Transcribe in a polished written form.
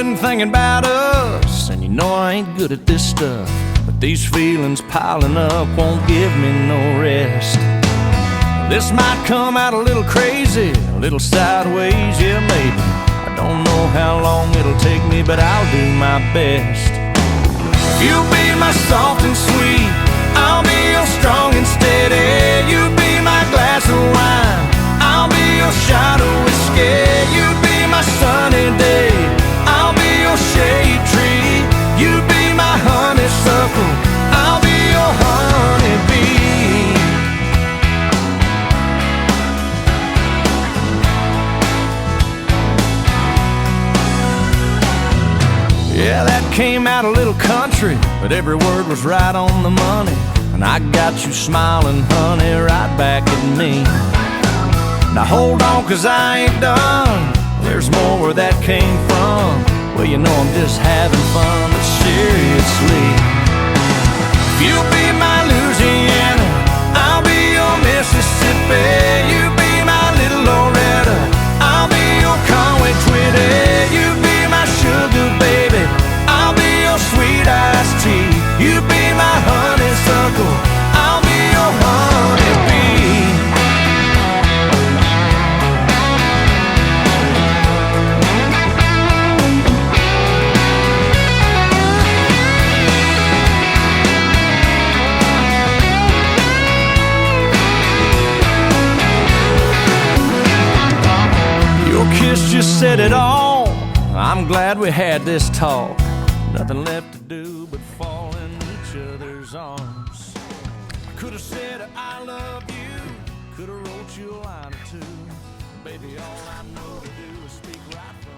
been thinking about us, and you know I ain't good at this stuff, but these feelings piling up won't give me no rest. This might come out a little crazy, a little sideways, yeah maybe. I don't know how long it'll take me, but I'll do my best. You'll be my soft and sweet, I'll be your strong and steady. You'll be my glass of wine, I'll be your shot of whiskey. You'll be my sunny day, I'll be your shade tree. You'll be my honeysuckle, I'll be your honeybee. Yeah, that came out a little country, but every word was right on the money. And I got you smiling, honey, right back at me. Now hold on, 'cause I ain't done. There's more where that came from. Well, you know I'm just having fun, but seriously, if you'll be my Louisiana, I'll be your Mississippi. You be my little Loretta, I'll be your Conway Twitty. You be my sugar baby, I'll be your sweet iced tea. You be my honeysuckle, I'll be your honeybee. Your kiss just said it all. I'm glad we had this talk. Nothing left to do but fall in each other's arms. I could have said I love you, could have wrote you a line or two. Baby, all I know to do is speak right from